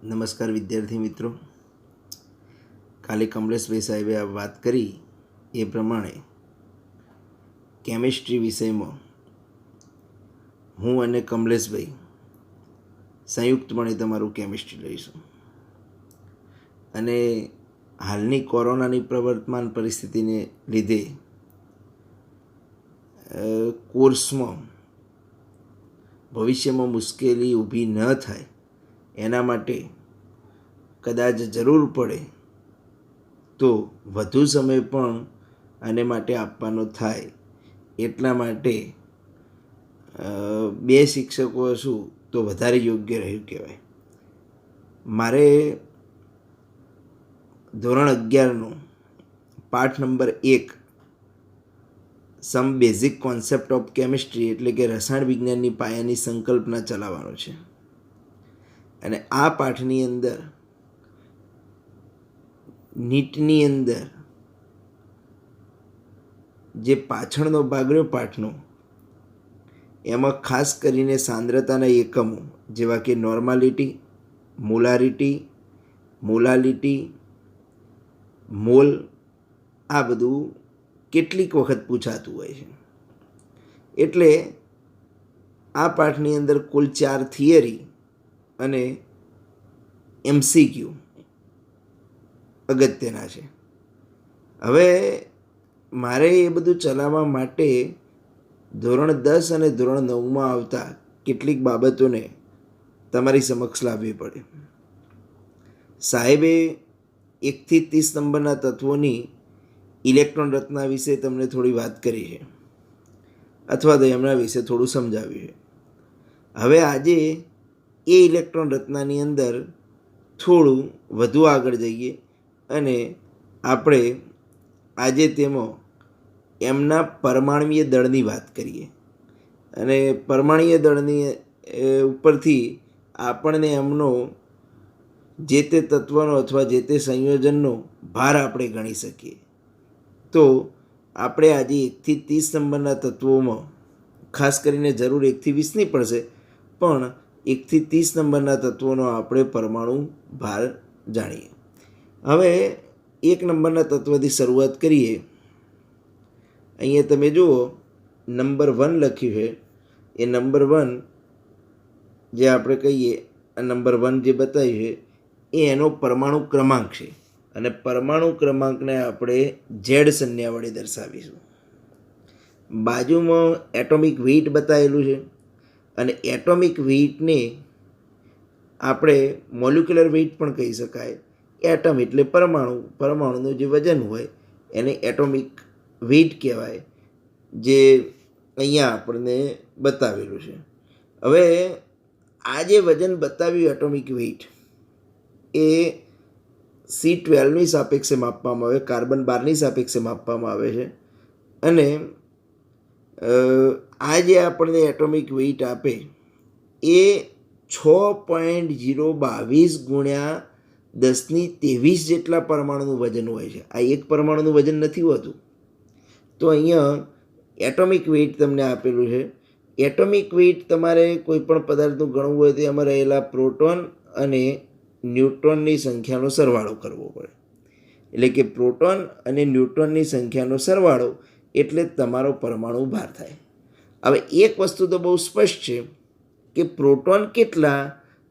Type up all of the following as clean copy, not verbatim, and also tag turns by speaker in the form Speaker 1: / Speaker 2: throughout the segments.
Speaker 1: નમસ્કાર વિદ્યાર્થી મિત્રો. કાલે કમલેશભાઈ સાહેબે આ વાત કરી એ પ્રમાણે કેમિસ્ટ્રી વિષયમાં હું અને કમલેશભાઈ સંયુક્તપણે તમારું કેમિસ્ટ્રી લઈશું. અને હાલની કોરોનાની પ્રવર્તમાન પરિસ્થિતિને લીધે કોર્સમાં ભવિષ્યમાં મુશ્કેલી ઊભી ન થાય એના માટે કદાચ જરૂર પડે તો વધુ સમય પણ આને માટે આપવાનો થાય. એટલા માટે બે શિક્ષકો હશું તો વધારે યોગ્ય રહ્યું કહેવાય. મારે ધોરણ 11નો પાઠ number 1 some basic concept of chemistry એટલે કે રસાયણ વિજ્ઞાનની પાયાની સંકલ્પના ચલાવવાનો છે. અને આ પાઠની અંદર નીટની અંદર જે પાછળનો ભાગ રહ્યો પાઠનો, એમાં ખાસ કરીને સાંદ્રતાના એકમો જેવા કે નોર્માલિટી, મોલારિટી, મોલાલિટી, મોલ, આ બધું કેટલીક વખત પૂછાતું હોય છે. એટલે આ પાઠની અંદર કુલ 4 થિયરી અને MCQ અગત્યના છે. હવે મારે એ બધું ચલાવવા માટે ધોરણ 10 અને ધોરણ 9માં આવતા કેટલીક બાબતોને તમારી સમક્ષ લાવવી પડે. સાહેબે 1 થી 30 નંબરના તત્વોની ઇલેક્ટ્રોન રચના વિશે તમને થોડી વાત કરી છે, અથવા તો એમના વિશે થોડું સમજાવ્યું છે. હવે આજે એ ઇલેક્ટ્રોન રચનાની અંદર થોડું વધુ આગળ જઈએ અને આપણે આજે તેમાં એમના પરમાણુય દળની વાત કરીએ. અને પરમાણુય દળની ઉપરથી આપણને એમનો જે તે તત્વનો અથવા જે તે સંયોજનનો ભાર આપણે ગણી શકીએ. તો આપણે આજે 1 થી 30 નંબરના તત્વોમાં ખાસ કરીને જરૂર 1 થી 20ની પડશે, પણ 1 થી 30 નંબરના તત્વોનો આપણે પરમાણુ ભાર જાણીએ. હવે 1 નંબરના તત્વથી શરૂઆત કરીએ. અહીંયા તમે જુઓ નંબર 1 લખ્યું છે. એ નંબર 1 જે આપણે કહીએ, આ નંબર 1 જે બતાવ્યું છે એ એનો પરમાણુ ક્રમાંક છે. અને પરમાણુ ક્રમાંકને આપણે Z સંજ્ઞા વડે દર્શાવીશું. બાજુમાં એટોમિક વેઇટ બતાવેલું છે. અને એટોમિક વેઇટને આપણે મોલિક્યુલર વેઇટ પણ કહી શકાય. એટમ એટલે પરમાણુ, પરમાણુનું જે વજન હોય એને એટોમિક વેઇટ કહેવાય, જે અહીંયા આપણને બતાવેલું છે. હવે આ જે વજન બતાવ્યું એટોમિક વેઇટ એ C12ની સાપેક્ષે માપવામાં આવે, કાર્બન 12ની સાપેક્ષે માપવામાં આવે છે. અને આ જે આપણને એટોમિક વેઇટ આપે એ 6.022 ગુણ્યા 1023 જેટલા પરમાણુનું વજન હોય છે. આ એક પરમાણુનું વજન નથી હોતું. તો અહીંયા એટોમિક વેઇટ તમને આપેલું છે. એટોમિક વેઇટ તમારે કોઈ પણ પદાર્થનું ગણવું હોય તો એમાં રહેલા પ્રોટોન અને ન્યુટ્રોનની સંખ્યાનો સરવાળો કરવો પડે. એટલે કે પ્રોટોન અને ન્યુટ્રોનની સંખ્યાનો સરવાળો એટલે તમારો પરમાણુ ભાર થાય. હવે એક વસ્તુ તો બહુ સ્પષ્ટ છે કે પ્રોટોન કેટલા,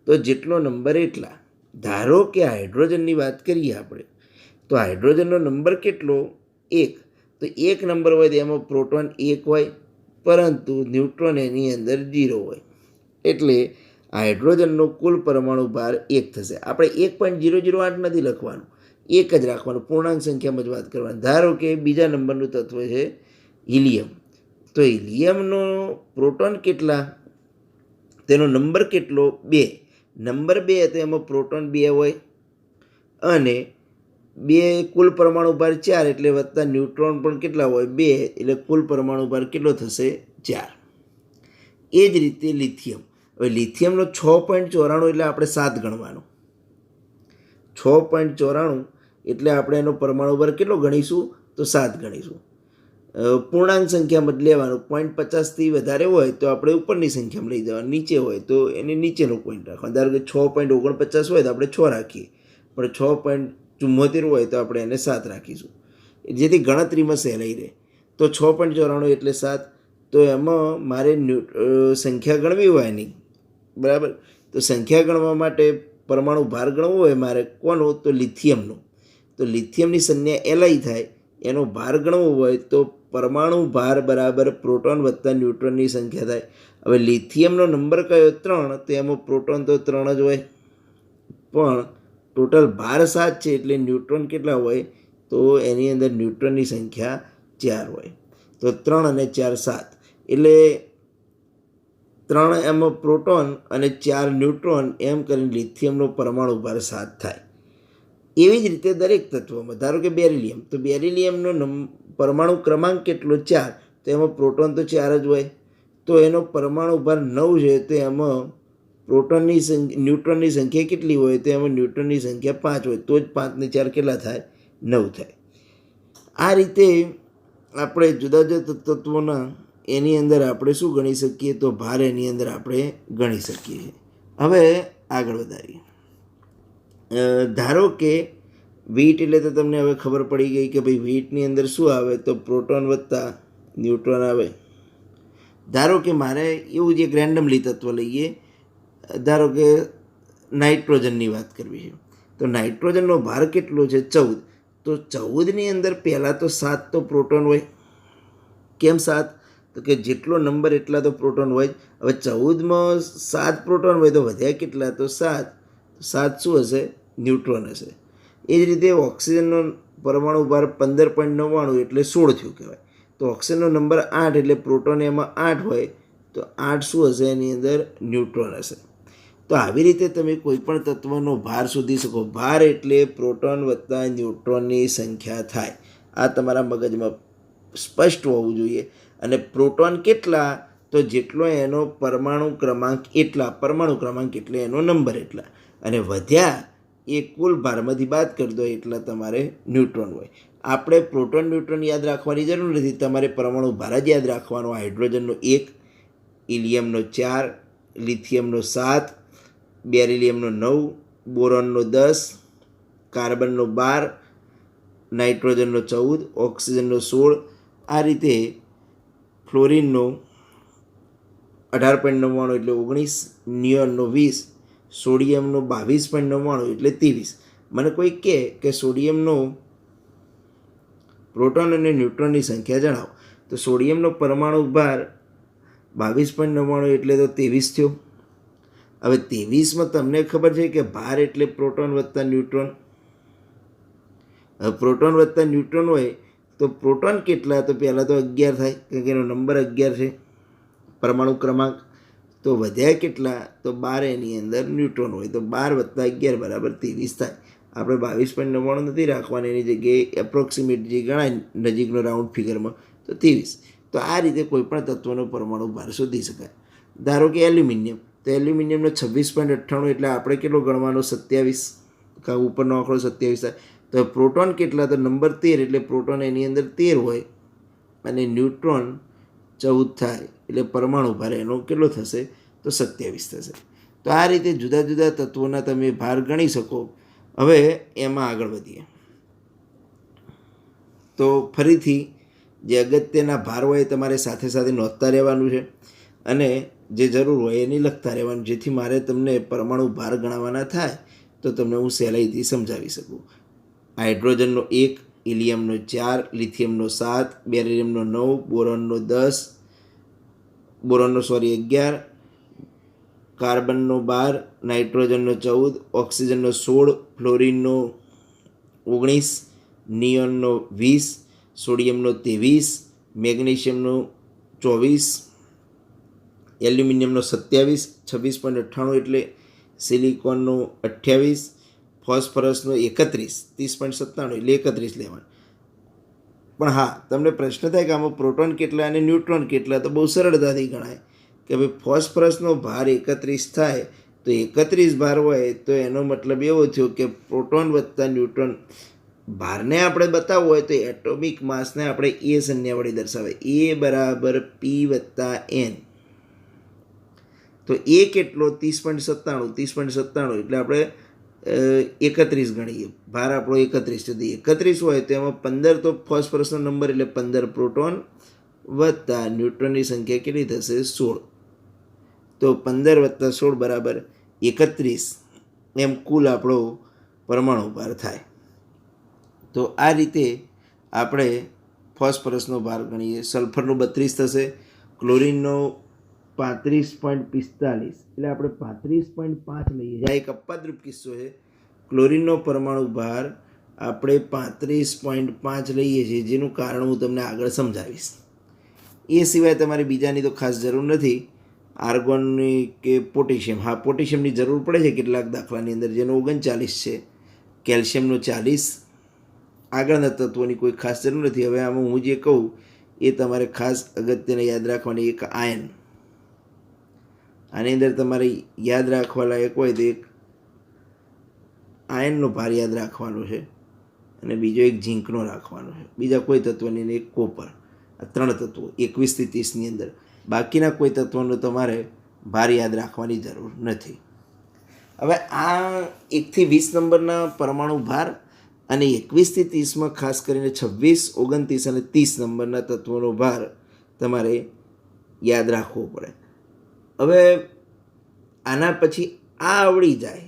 Speaker 1: તો જેટલો નંબર એટલા. ધારો કે હાઇડ્રોજનની વાત કરીએ આપણે, તો હાઇડ્રોજનનો નંબર કેટલો? 1. તો 1 નંબર હોય તો એમાં પ્રોટોન 1 હોય, પરંતુ ન્યુટ્રોન એની અંદર 0 હોય. એટલે હાઇડ્રોજનનો કુલ પરમાણુ ભાર 1 થશે. આપણે 1.008 નથી લખવાનું, 1 જ રાખવાનું, પૂર્ણાંક સંખ્યામાં જ વાત કરવાની. ધારો કે બીજા નંબરનું તત્વ છે હિલિયમ. તો હિલિયમનો પ્રોટોન કેટલા, તેનો નંબર કેટલો? 2. નંબર 2 તો એમાં પ્રોટોન 2 હોય અને 2 કુલ પરમાણુ ભાર 4 એટલે વત્તા ન્યુટ્રોન પણ કેટલા હોય? 2. એટલે કુલ પરમાણુ ભાર કેટલો થશે? 4. એ જ રીતે લિથિયમ. હવે લિથિયમનો 6.94 એટલે આપણે 7 ગણવાનો. 6.94 એટલે આપણે એનો પરમાણુ ભાર કેટલો ગણીશું? તો 7 ગણીશું. પૂર્ણાંક સંખ્યામાં જ લેવાનું. 0.50થી વધારે હોય તો આપણે ઉપરની સંખ્યામાં લઈ જવાનું, નીચે હોય તો એને નીચેનો પોઈન્ટ રાખવાનો. ધારો કે 6.49 હોય તો આપણે 6 રાખીએ, પણ 6.74 હોય તો આપણે એને 7 રાખીશું, જેથી ગણતરીમાં સહેલાઈ રહે. તો 6.94 એટલે 7. તો એમાં મારે સંખ્યા ગણવી હોય નહીં, બરાબર. તો સંખ્યા ગણવા માટે પરમાણુ ભાર ગણવો હોય મારે કોનો, તો લિથિયમનો. તો લિથિયમની સંજ્ઞા Li થાય, એનો ભાર ગણવો હોય તો પરમાણુ ભાર બરાબર પ્રોટોન વત્તા ન્યુટ્રોનની સંખ્યા થાય. હવે લિથિયમનો નંબર કયો? 3. તો એમાં પ્રોટોન તો 3 જ હોય, પણ ટોટલ ભાર 7 છે એટલે ન્યુટ્રોન કેટલા હોય? તો એની અંદર ન્યુટ્રોનની સંખ્યા 4 હોય. તો 3 અને 4 7, એટલે 3 એમાં પ્રોટોન અને 4 ન્યુટ્રોન, એમ કરીને લિથિયમનો પરમાણુ ભાર 7 થાય. એવી જ રીતે દરેક તત્વમાં, ધારો કે બેરિલિયમ, તો બેરિલિયમનો પરમાણુ ક્રમાંક કેટલો? 4. તો એમાં પ્રોટોન તો 4 જ હોય, તો એનો પરમાણુ ભાર 9 છે. તો એમાં પ્રોટોનની ન્યુટ્રોનની સંખ્યા કેટલી હોય? તો એમાં ન્યુટ્રોનની સંખ્યા 5 હોય, તો જ 5 ને 4 કેટલા થાય? 9 થાય. આ રીતે આપણે જુદા જુદા તત્વોના એની અંદર આપણે શું ગણી શકીએ? તો ભાર એની અંદર આપણે ગણી શકીએ. હવે આગળ વધારીએ. ધારો કે વેઇટ એટલે તો તમને હવે ખબર પડી ગઈ કે ભાઈ વેઇટની અંદર શું આવે? તો પ્રોટોન વત્તા ન્યુટ્રોન આવે. ધારો કે મારે એવું જ એક રેન્ડમલી તત્વ લઈએ, ધારો કે નાઇટ્રોજનની વાત કરવી છે. તો નાઇટ્રોજનનો ભાર કેટલો છે? 14. તો 14ની અંદર પહેલાં તો 7 તો પ્રોટોન હોય. કેમ 7? તો કે જેટલો નંબર એટલા તો પ્રોટોન હોય જ. હવે 14માં 7 પ્રોટોન હોય તો વધ્યા કેટલા? તો 7. 7 શું હશે? ન્યુટ્રોન હશે. એ જ રીતે ઓક્સિજનનો પરમાણુ ભાર 15.99 એટલે 16 થયું કહેવાય. તો ઓક્સિજનનો નંબર 8 એટલે પ્રોટોન એમાં 8 હોય, તો 8 શું હશે? એની અંદર ન્યુટ્રોન હશે. તો આવી રીતે તમે કોઈ પણ તત્વનો ભાર શોધી શકો. ભાર એટલે પ્રોટોન વત્તા ન્યુટ્રોનની સંખ્યા થાય. આ તમારા મગજમાં સ્પષ્ટ હોવું જોઈએ. અને પ્રોટોન કેટલા? તો જેટલો એનો પરમાણુ ક્રમાંક એટલા, પરમાણુ ક્રમાંક એટલે એનો નંબર એટલા, અને વધ્યા એ કુલ ભારમાંથી બાદ કરી દો એટલા તમારે ન્યુટ્રોન હોય. આપણે પ્રોટોન ન્યુટ્રોન યાદ રાખવાની જરૂર નથી, તમારે પરમાણુ ભાર જ યાદ રાખવાનો. હાઇડ્રોજનનો 1, હિલિયમનો 4, લિથિયમનો 7, બેરિલિયમનો 9, બોરોનનો 10, કાર્બનનો 12, નાઇટ્રોજનનો 14, ઓક્સિજનનો 16. આ રીતે ફ્લોરિનનો 18.99 એટલે 19, નિયોનનો 20, સોડિયમનો 22.99 એટલે 23. મને કોઈ કહે કે સોડિયમનો પ્રોટોન અને ન્યુટ્રોનની સંખ્યા જણાવો, તો સોડિયમનો પરમાણુ ભાર 22.99 એટલે તો 23 થયો. હવે 23માં તમને ખબર છે કે ભાર એટલે પ્રોટોન વત્તા ન્યુટ્રોન. હવે પ્રોટોન વત્તા ન્યુટ્રોન હોય તો પ્રોટોન કેટલા? તો પહેલાં તો 11 થાય, કારણ કે એનો નંબર 11 છે પરમાણુ ક્રમાંક. તો વધ્યા કેટલા? તો 12 એની અંદર ન્યુટ્રોન હોય, તો 12 વત્તા 11 બરાબર 23 થાય. આપણે 22.99 નથી રાખવાની, એની જગ્યાએ એપ્રોક્સિમેટ જે ગણાય નજીકનો રાઉન્ડ ફિગરમાં, તો 23. તો આ રીતે કોઈપણ તત્વનો પરમાણુ ભાર શોધી શકાય. ધારો કે એલ્યુમિનિયમ, તો એલ્યુમિનિયમનો 26.98 એટલે આપણે કેટલો ગણવાનો? 27, કાં ઉપરનો આંકડો 27 થાય. તો પ્રોટોન કેટલા? તો નંબર 13 એટલે પ્રોટોન એની અંદર 13 હોય, અને ન્યુટ્રોન 14 થાય, એટલે પરમાણુ ભાર એનો કેટલો થશે? તો 27 થશે. તો આ રીતે જુદા જુદા તત્વોના તમે ભાર ગણી શકો. હવે એમાં આગળ વધીએ. તો ફરીથી જે અગત્યના ભાર હોય તમારે સાથે સાથે નોંધતા રહેવાનું છે, અને જે જરૂર હોય એની લખતા રહેવાનું, જેથી મારે તમને પરમાણુ ભાર ગણાવવાના થાય તો તમને હું સહેલાઈથી સમજાવી શકું. હાઇડ્રોજનનો 1, હિલિયમનો 4, લિથિયમનો 7, બેરિલિયમનો 9, બોરોનનો 11, કાર્બનનો 12, નાઇટ્રોજનનો 14, ઓક્સિજનનો 16, ફ્લોરિનનો 19, નિયોનનો 20, સોડિયમનો 23, મેગ્નેશિયમનો 24, એલ્યુમિનિયમનો 27, 26.98 એટલે સિલિકોનનો 28, ફોસ્ફરસનો 31, 30.97 એટલે 31 લેવાનું. પણ હા, તમને પ્રશ્ન થાય કે આમાં પ્રોટોન કેટલા અને ન્યુટ્રોન કેટલા? તો બહુ સરળતાથી ગણાય કે ભાઈ ફોસ્ફરસનો ભાર 31 થાય, તો 31 ભાર હોય તો એનો મતલબ એવો થયો કે પ્રોટોન વત્તા ન્યુટ્રોન ભારને આપણે બતાવવું હોય તો એટોમિક માસને આપણે એ સંજ્ઞા વડે દર્શાવે, એ બરાબર પી વત્તા એન. તો એ કેટલો? 30.97. 30.97 એટલે આપણે 31 ગણીએ. ભાર આપણો 31 છે. 31 હોય તો એમાં 15 તો ફોસ્ફરસનો નંબર એટલે 15 પ્રોટોન વત્તા ન્યુટ્રોનની સંખ્યા કેટલી થશે? 16. તો 15 વત્તા 16 બરાબર 31 એમ કુલ આપણો પરમાણુ ભાર થાય. તો આ રીતે આપણે ફોસ્ફરસનો ભાર ગણીએ. સલ્ફરનો 32 થશે, ક્લોરિનનો 35.45 એટલે આપણે 35.5 લઈએ. આ એક અપવાદરૂપ કિસ્સો છે. ક્લોરિનનો પરમાણુ ભાર આપણે 35.5 લઈએ છીએ, જેનું કારણ હું તમને આગળ સમજાવીશ. એ સિવાય તમારે બીજાની તો ખાસ જરૂર નથી. આર્ગોનની કે પોટેશિયમ, હા પોટેશિયમની જરૂર પડે છે કેટલાક દાખલાની અંદર, જેનો 39 છે. કેલ્શિયમનો 40. આગળના તત્વોની કોઈ ખાસ જરૂર નથી. હવે આમાં હું જે કહું એ તમારે ખાસ અગત્યને યાદ રાખવાની. એક આયન, આની અંદર તમારે યાદ રાખવા લાયક હોય તો એક આયનનો ભાર યાદ રાખવાનો છે, અને બીજો એક ઝીંકનો રાખવાનો છે. બીજા કોઈ તત્વની નહીં, એક કોપર. આ 3 તત્વો 21 થી 30ની અંદર. બાકીના કોઈ તત્વોનો તમારે ભાર યાદ રાખવાની જરૂર નથી. હવે આ 1 થી 20 નંબરના પરમાણુ ભાર અને 21 થી 30માં ખાસ કરીને 26, 29 અને 30 નંબરના તત્વોનો ભાર તમારે યાદ રાખવો પડે. હવે આના પછી આ આવડી જાય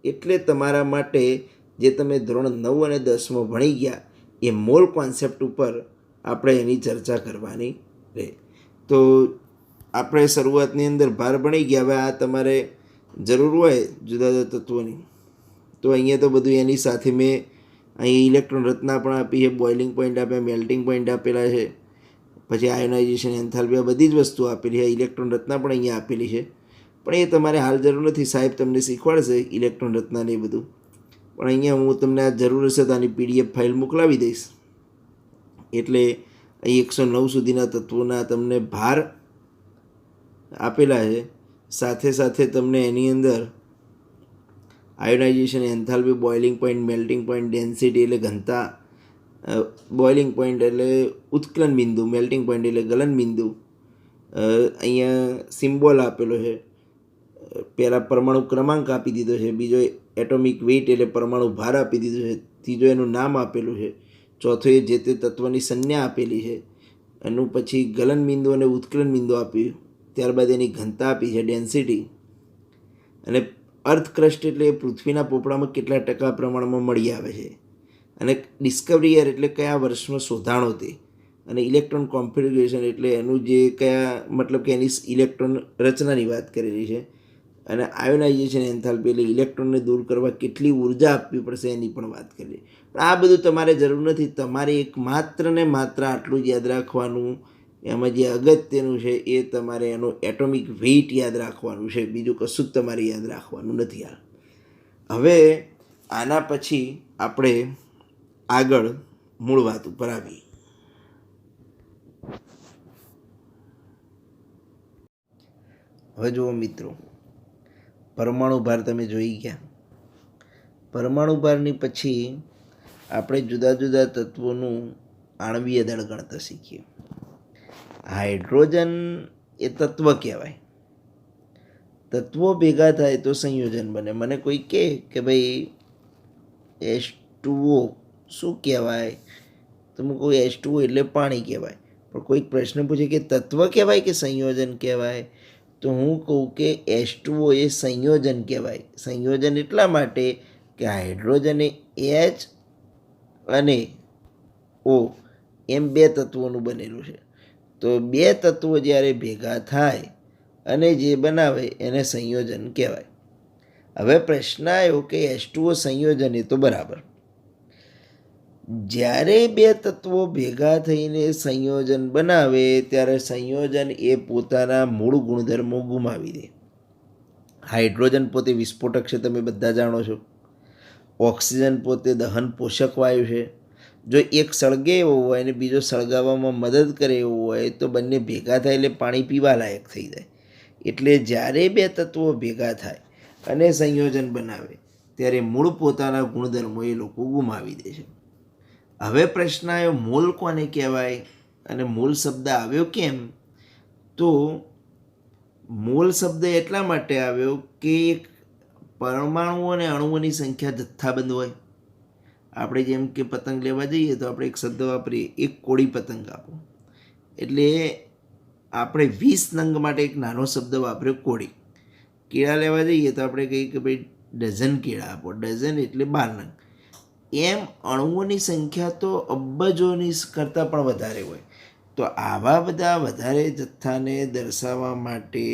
Speaker 1: એટલે તમારા માટે જે તમે ધોરણ 9 અને 10માં ભણી ગયા એ મોલ કોન્સેપ્ટ ઉપર આપણે એની ચર્ચા કરવાની રહે. તો આપણે શરૂઆતની અંદર ભાર ભણી ગયા. હવે આ તમારે જરૂર હોય જુદા જુદા તત્વોની, તો અહીંયા તો બધું એની સાથે મેં અહીં ઇલેક્ટ્રોન રચના પણ આપી છે, બોઇલિંગ પોઈન્ટ આપ્યા, મેલ્ટિંગ પોઈન્ટ આપેલા છે, પછી આયોનાઇઝેશન, એન્થાલ્પી, આ બધી જ વસ્તુ આપેલી છે. ઇલેક્ટ્રોન રચના પણ અહીંયા આપેલી છે, પણ એ તમારે હાલ જરૂર નથી. સાહેબ તમને શીખવાડશે ઇલેક્ટ્રોન રચનાને એ બધું. પણ અહીંયા હું તમને આ જરૂર હશે તો આની PDF ફાઇલ મોકલાવી દઈશ. એટલે અહીં 109 સુધીના તત્વોના તમને ભાર આપેલા છે. સાથે સાથે તમને એની અંદર ionisation, enthalpy, boiling point, melting point, density એટલે ઘનતા, બોઇલિંગ પોઈન્ટ એટલે ઉત્કલન બિંદુ, મેલ્ટિંગ પોઈન્ટ એટલે ગલન બિંદુ. અહીંયા સિમ્બોલ આપેલો છે. પહેલાં પરમાણુ ક્રમાંક આપી દીધો છે, બીજો એટોમિક વેઇટ એટલે પરમાણુ ભાર આપી દીધો છે, ત્રીજો એનું નામ આપેલું છે, ચોથો એ જે તે તત્વની સંજ્ઞા આપેલી છે, એનું પછી ગલન બિંદુ અને ઉત્કલન બિંદુ આપ્યું, ત્યારબાદ એની ઘનતા આપી છે, ડેન્સિટી, અને અર્થ ક્રસ્ટ એટલે પૃથ્વીના પોપડામાં કેટલા ટકા પ્રમાણમાં મળી આવે છે, અને ડિસ્કવરી યર એટલે કયા વર્ષમાં શોધાણો તે, અને ઇલેક્ટ્રોન કોન્ફિગ્યુરેશન એટલે એનું જે કયા મતલબ કે એની ઇલેક્ટ્રોન રચનાની વાત કરેલી છે, અને આયોનાઇઝેશન એન્થાલ્પી એટલે ઇલેક્ટ્રોનને દૂર કરવા કેટલી ઉર્જા આપવી પડશે એની પણ વાત કરેલી. પણ આ બધું તમારે જરૂર નથી. તમારે એક માત્ર ને માત્ર આટલું જ યાદ રાખવાનું. એમાં જે અગત્યનું છે એ તમારે એનો એટોમિક વેઇટ યાદ રાખવાનું છે. બીજું કશું જ તમારે યાદ રાખવાનું નથી. હવે આના પછી આપણે આગળ મૂળ વાત ઉપર આવીએ. હવે જુઓ મિત્રો, પરમાણુ ભાર તમે જોઈ ગયા. પરમાણુ ભારની પછી આપણે જુદા જુદા તત્વોનું આણ્વીય દળ ગણતા શીખીએ. હાઇડ્રોજન એ તત્વ કહેવાય. તત્વો ભેગા થાય તો સંયોજન બને. મને કોઈ કહે કે ભાઈ H2O શું કહેવાય, તો હું કહું H2O એટલે પાણી કહેવાય. પણ કોઈક પ્રશ્ન પૂછે કે તત્વ કહેવાય કે સંયોજન કહેવાય, તો હું કહું કે H2O એ સંયોજન કહેવાય. સંયોજન એટલા માટે કે હાઇડ્રોજન એ H અને O એમ 2 તત્વોનું બનેલું છે. તો 2 તત્વો જ્યારે ભેગા થાય અને જે બનાવે એને સંયોજન કહેવાય. હવે પ્રશ્ન આવ્યો કે H2O સંયોજન એ તો બરાબર. જ્યારે 2 તત્વો ભેગા થઈને સંયોજન બનાવે ત્યારે સંયોજન એ પોતાના મૂળ ગુણધર્મો ગુમાવી દે. હાઇડ્રોજન પોતે વિસ્ફોટક છે, તમે બધા જાણો છો. ઓક્સિજન પોતે દહન પોષક વાયુ છે. જો એક સળગે એવો હોય અને બીજો સળગાવવામાં મદદ કરે એવું હોય તો બંને ભેગા થાય એટલે પાણી પીવા લાયક થઈ જાય. એટલે જ્યારે 2 તત્વો ભેગા થાય અને સંયોજન બનાવે ત્યારે મૂળ પોતાના ગુણધર્મો એ લોકો ગુમાવી દે છે. હવે પ્રશ્ન આવ્યો મોલ કોને કહેવાય અને મોલ શબ્દ આવ્યો કેમ? તો મોલ શબ્દ એટલા માટે આવ્યો કે એક પરમાણુઓ અને અણુઓની સંખ્યા જથ્થાબંધ હોય. આપણે જેમ કે પતંગ લેવા જઈએ તો આપણે એક શબ્દ વાપરીએ, એક કોળી પતંગ આપો. એટલે આપણે 20 નંગ માટે એક નાનો શબ્દ વાપર્યો કોળી. કેળા લેવા જઈએ તો આપણે કહીએ કે ભાઈ ડઝન કેળા આપો, ડઝન એટલે 12 નંગ. એમ અણુઓની સંખ્યા તો અબજોની કરતાં પણ વધારે હોય. તો આવા બધા વધારે જથ્થાને દર્શાવવા માટે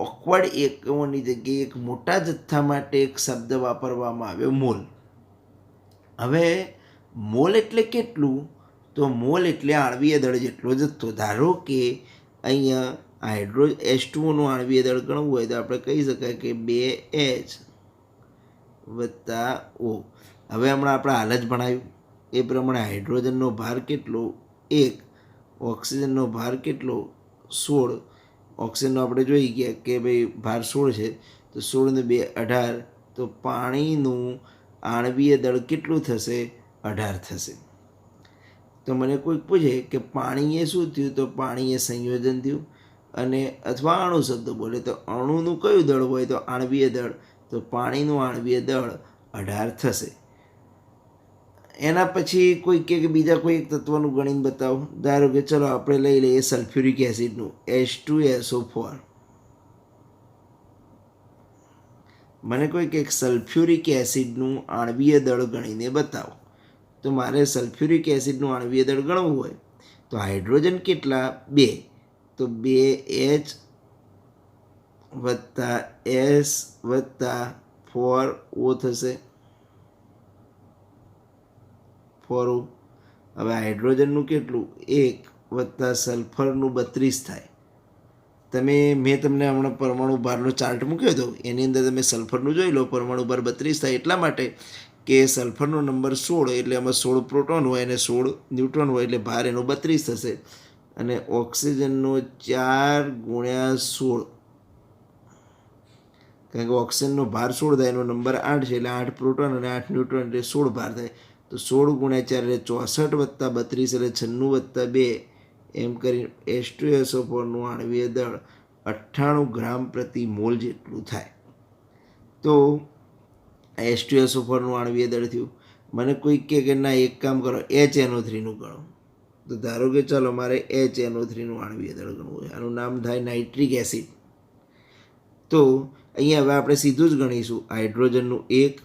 Speaker 1: ઓકવર્ડ એકમોની જગ્યાએ એક મોટા જથ્થા માટે એક શબ્દ વાપરવામાં આવ્યો મોલ. હવે મોલ એટલે કેટલું? તો મોલ એટલે આણ્વીય દળ જેટલો જથ્થો. ધારો કે અહીંયા H2O આણ્વીય દળ ગણવું હોય તો આપણે કહી શકાય કે 2H + O. હવે હમણાં આપણે હાલ જ ભણાવ્યું એ પ્રમાણે હાઇડ્રોજનનો ભાર કેટલો? 1. ઓક્સિજનનો ભાર કેટલો? 16. ઓક્સિજનનો આપણે જોઈ ગયા કે ભાઈ ભાર 16 છે, તો 16 ને 2 18. તો પાણીનું આણ્વીય દળ કેટલું થશે? 18 થશે. તો મને કોઈક પૂછે કે પાણીએ શું થયું? તો પાણીએ સંયોજન થયું. અને અથવા અણુ શબ્દ બોલે તો અણુનું કયું દળ હોય? તો આણ્વીય દળ. તો પાણીનું આણ્વીય દળ 18 થશે. એના પછી કોઈ કે બીજા કોઈ એક તત્વનું ગણીને બતાવો. ધારો કે ચલો આપણે લઈ લઈએ સલ્ફ્યુરિક એસિડનું H2SO4. મને કોઈ કે સલ્ફ્યુરિક એસિડનું આણ્વીય દળ ગણીને બતાવો. તો મારે સલ્ફ્યુરિક એસિડનું આણ્વીય દળ ગણવું હોય તો હાઇડ્રોજન કેટલા? 2. તો 2H + S + 4O થશે. 4O. હવે હાઇડ્રોજનનું કેટલું? 1 + સલ્ફરનું 32 થાય. મેં તમને હમણાં પરમાણુ ભારનો ચાર્ટ મૂક્યો હતો, એની અંદર તમે સલ્ફરનું જોઈ લો. પરમાણુ ભાર 32 થાય એટલા માટે કે સલ્ફરનો નંબર 16, એટલે એમાં 16 પ્રોટોન હોય અને 16 ન્યુટ્રોન હોય, એટલે ભાર એનો 32 થશે. અને ઓક્સિજનનો 4 × 16, કારણ કે ઓક્સિજનનો ભાર 16 થાય, એનો નંબર 8 છે, એટલે 8 પ્રોટોન અને 8 ન્યુટ્રોન, એટલે 16 ભાર થાય. તો 16 × 4 એટલે 64 + 32 એટલે 96 + 2, એમ કરી H2SO4નું આણ્વીય દળ 98 ગ્રામ પ્રતિ મોલ જેટલું થાય. તો H2SO4નું આણ્વીય દળ થયું. મને કોઈ કે ના એક કામ કરો, HNO3નું ગણો. તો ધારો કે ચાલો મારે HNO3નું આણ્વીય દળ ગણવું છે. આનું નામ થાય નાઇટ્રિક એસિડ. તો અહીંયા હવે આપણે સીધું જ ગણીશું. હાઇડ્રોજનનું 1,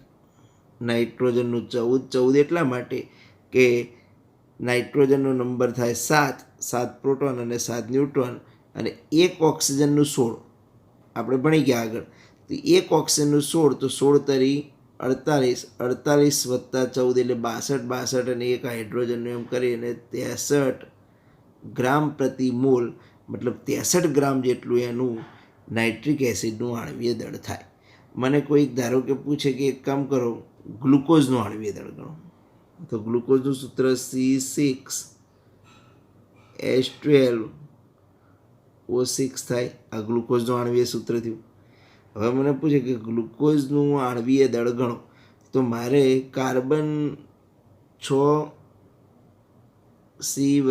Speaker 1: નાઇટ્રોજનનું 14 એટલા માટે કે નાઇટ્રોજનનો નંબર થાય 7 પ્રોટોન અને 7 ન્યુટ્રોન, અને 1 ઓક્સિજનનું 16. આપણે ભણી ગયા આગળ. તો 1 ઓક્સિજનનું 16, તો 16 તરી 48, 48 + 14 એટલે 62, અને 1 હાઇડ્રોજનનું એમ કરીને 63 ગ્રામ પ્રતિ મોલ, મતલબ 63 ગ્રામ જેટલું એનું નાઇટ્રિક એસિડનું આણ્વીય દળ થાય. મને કોઈક ધારો કે પૂછે કે એક કામ કરો, ગ્લુકોઝનું આણ્વીય દળ ગણો. તો ગ્લુકોઝનું સૂત્ર C6H12O6 થાય. આ ગ્લુકોઝનું આણ્વીય સૂત્ર થયું. હવે મને પૂછે કે ગ્લુકોઝનું આણ્વીય દળ ગણો. તો મારે કાર્બન 6C +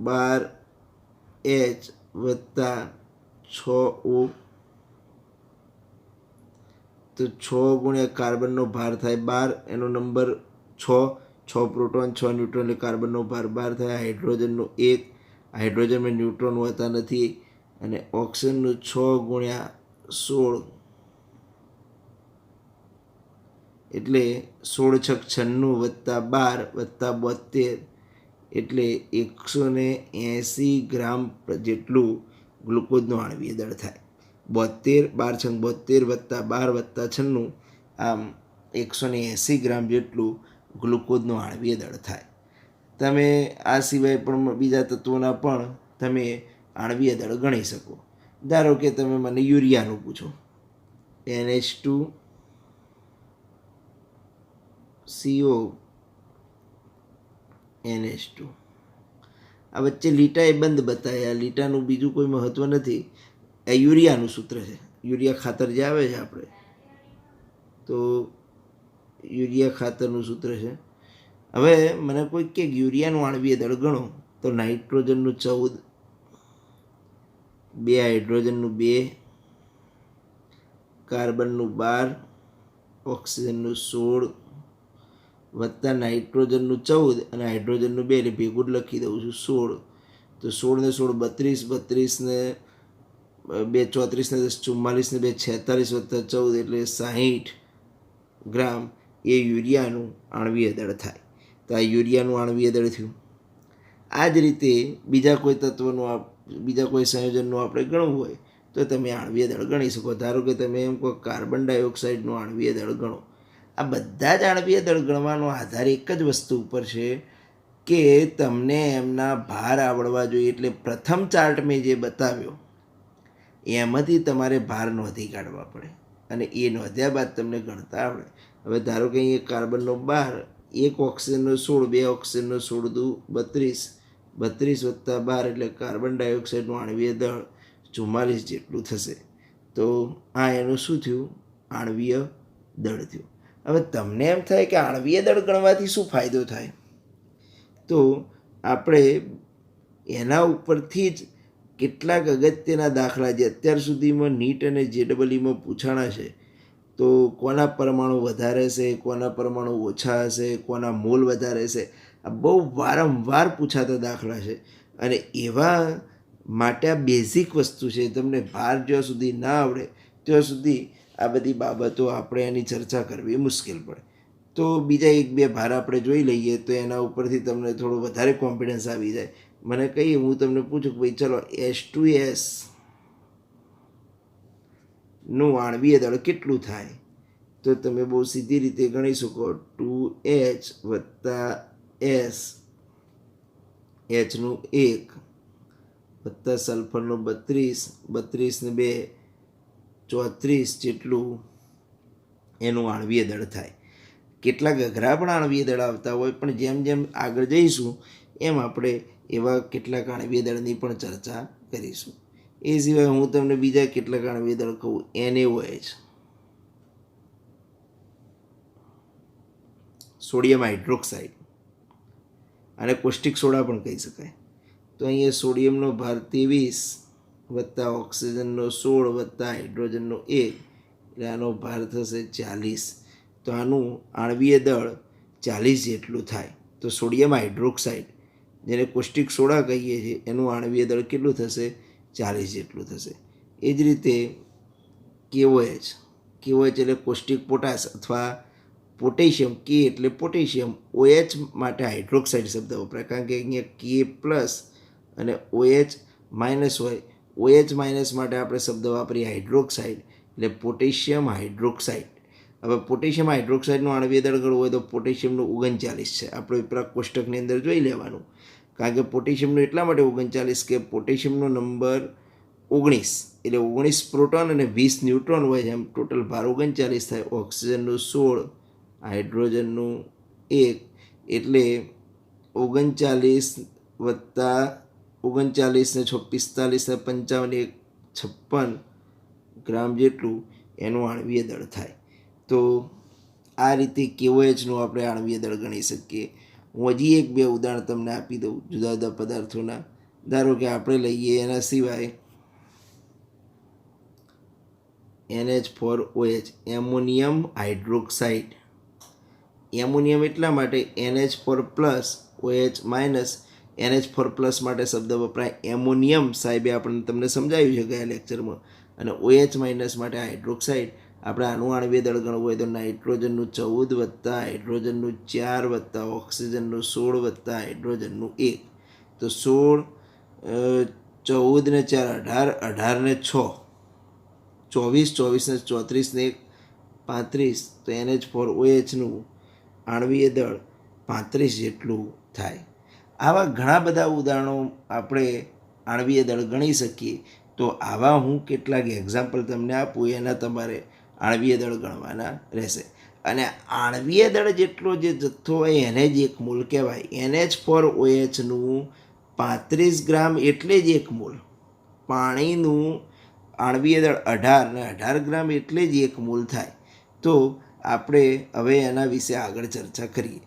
Speaker 1: 12H + 6O. તો 6 × કાર્બનનો ભાર થાય 12, એનો નંબર 6 પ્રોટોન 6 ન્યુટ્રોન, એટલે કાર્બનનો ભાર 12 થાય. હાઇડ્રોજનનો 1, હાઇડ્રોજનમાં ન્યુટ્રોન હોતા નથી, અને ઓક્સિજનનું 6 × 16, એટલે 16 × 6 = 96 + 12 + 72, એટલે 180 ગ્રામ જેટલું ગ્લુકોઝનું આણ્વીય દળ થાય. 72, 12 × 72 + 12 + 96, આમ 180 ગ્રામ જેટલું ગ્લુકોઝનું આણ્વીય દળ થાય. તમે આ સિવાય પણ બીજા તત્વોના પણ તમે આણ્વીય દળ ગણી શકો. ધારો કે તમે મને યુરિયાનું પૂછો, NH2CO NH2. આ વચ્ચે લીટા એ બંધ બતાવ્યા. લીટાનું બીજું કોઈ મહત્ત્વ નથી. આ યુરિયાનું સૂત્ર છે. યુરિયા ખાતર જે આવે છે આપણે, તો યુરિયા ખાતરનું સૂત્ર છે હવે મને કોઈ કે યુરિયાનું આણવીય દળ ગણો, તો નાઇટ્રોજનનું 14, 2 હાઇડ્રોજનનું 2, કાર્બનનું 12, ઓક્સિજનનું 16 વત્તા નાઇટ્રોજનનું 14 અને હાઇડ્રોજનનું 2, એટલે ભેગું જ લખી દઉં છું 16. તો 16 ને 16 32, 32 ને 2 34 ને 10 44 ને 2 46 વત્તા 14 એટલે 60 ગ્રામ એ યુરિયાનું આણવીય દળ થાય. તો આ યુરિયાનું આણવીય દળ થયું. આ જ રીતે બીજા કોઈ તત્વનું બીજા કોઈ સંયોજનનું આપણે ગણવું હોય તો તમે આણવીય દળ ગણી શકો. ધારો કે તમે એમ કહો કાર્બન ડાયોક્સાઇડનું આણવીય દળ ગણો. આ બધા જ આણવીય દળ ગણવાનો આધાર એક જ વસ્તુ ઉપર છે કે તમને એમના ભાર આવડવા જોઈએ. એટલે પ્રથમ ચાર્ટ મેં જે બતાવ્યો એમાંથી તમારે ભાર નોંધી કાઢવા પડે અને એ નોંધ્યા બાદ તમને ગણતા આવડે. હવે ધારો કે અહીંયા કાર્બનનો 12, 1 ઓક્સિજનનો 16, 2 ઓક્સિજનનો 16 દુ 32, 32 વત્તા 12 એટલે કાર્બન ડાયોક્સાઇડનું આણવીય દળ 44 જેટલું થશે. તો આ એનું શું થયું? આણવીય દળ થયું. હવે તમને એમ થાય કે આણવીય દળ ગણવાથી શું ફાયદો થાય? તો આપણે એના ઉપરથી જ કેટલાક અગત્યના દાખલા જે અત્યાર સુધીમાં નીટ અને JEEમાં પૂછાણા છે, તો કોના પરમાણુ વધારે હશે, કોના પરમાણુ ઓછા હશે, કોના મોલ વધારે હશે, આ બહુ વારંવાર પૂછાતા દાખલા છે. અને એવા માટે આ બેઝિક વસ્તુ છે. તમને ભાર જ્યાં સુધી ના આવડે ત્યાં સુધી આ બધી બાબતો આપણે એની ચર્ચા કરવી મુશ્કેલ પડે. તો બીજા 1-2 ભાર આપણે જોઈ લઈએ તો એના ઉપરથી તમને થોડો વધારે કોન્ફિડન્સ આવી જાય. મને કહીએ, હું તમને પૂછું કે ભાઈ ચલો H2S નું આણવીય દળ કેટલું થાય? તો તમે બહુ સીધી રીતે ગણી શકો 2H વત્તા S, Hનું 1 વત્તા સલ્ફરનું 32, 32 ને 2 34 જેટલું એનું આણવીય દળ થાય. કેટલાક અઘરા પણ આણવીય દળ આવતા હોય, પણ જેમ જેમ આગળ જઈશું એમ આપણે એવા કેટલાક આણવીય દળની પણ ચર્ચા કરીશું. એ સિવાય હું તમને બીજા કેટલાક આણવીય દળ કહું. NaOH, સોડિયમ હાઇડ્રોક્સાઇડ, અને કોસ્ટિક સોડા પણ કહી શકાય. તો અહીંયા સોડિયમનો ભાર 23 વત્તા ઓક્સિજનનો 16 વત્તા હાઇડ્રોજનનો 1 એટલે આનો ભાર થશે 40. તો આનું આણવીય દળ 40 જેટલું થાય. તો સોડિયમ હાઇડ્રોક્સાઇડ, જેને કોસ્ટિક સોડા કહીએ છીએ, એનું આણવીય દળ કેટલું થશે? 40 જેટલું થશે. એ જ રીતે KOH એટલે કોસ્ટિક પોટાશ અથવા પોટેશિયમ. કે એટલે પોટેશિયમ, OH માટે હાઇડ્રોક્સાઇડ શબ્દ વપરાય, કારણ કે અહીંયા K+ અને OH- હોય. OH- માટે આપણે શબ્દ વાપરીએ હાઇડ્રોક્સાઇડ, એટલે પોટેશિયમ હાઇડ્રોક્સાઇડ. હવે પોટેશિયમ હાઇડ્રોક્સાઇડનું આણવીય દળ ગણવું હોય તો પોટેશિયમનું 39 છે. આપણે પેલા કોષ્ટકની અંદર જોઈ લેવાનું, કારણ કે પોટેશિયમનું એટલા માટે 39 કે પોટેશિયમનો નંબર 19, એટલે 19 પ્રોટોન અને 20 ન્યુટ્રોન હોય છે. એમ ટોટલ ભાર 39 થાય. ઓક્સિજનનું 16, હાઇડ્રોજનનું 1 એટલે 39 વત્તા 39 ને 45 ને 55 56 ગ્રામ જેટલું એનું આણવીય દળ થાય. તો આ રીતે KOHનું આપણે આણવીય દળ ગણી શકીએ. હું હજી 1-2 ઉદાહરણ તમને આપી દઉં જુદા જુદા પદાર્થોના. ધારો કે આપણે લઈએ એના સિવાય NH4OH, એમોનિયમ હાઇડ્રોક્સાઇડ. એમોનિયમ એટલા માટે NH4+OH- NH4+ માટે શબ્દ વપરાય એમોનિયમ. સાહેબે આપણે તમને સમજાવ્યું છે ગયા લેક્ચરમાં. અને OH- માટે હાઇડ્રોક્સાઇડ. આપણે આનું આણવીય દળ ગણવું હોય તો નાઇટ્રોજનનું 14 વત્તા હાઇડ્રોજનનું 4 વત્તા ઓક્સિજનનું 16 વત્તા હાઇડ્રોજનનું 1. તો 16, 14 ને 4 18, 18 ને 6 24, 24 ને 34 ને 35. તો NH4OHનું આણવીય દળ 35 જેટલું થાય. આવા ઘણા બધા ઉદાહરણો આપણે આણવીય દળ ગણી શકીએ. તો આવા હું કેટલાક એક્ઝામ્પલ તમને આપું, એના તમારે આણવીય દળ ગણવાના રહેશે. અને આણવીય દળ જેટલો જે જથ્થો હોય એને જ 1 મોલ કહેવાય. NH4OHનું 35 ગ્રામ એટલે જ 1 મોલ. પાણીનું આણવીય દળ 18 ને 18 ગ્રામ એટલે જ 1 મોલ થાય. તો આપણે હવે એના વિશે આગળ ચર્ચા કરીએ.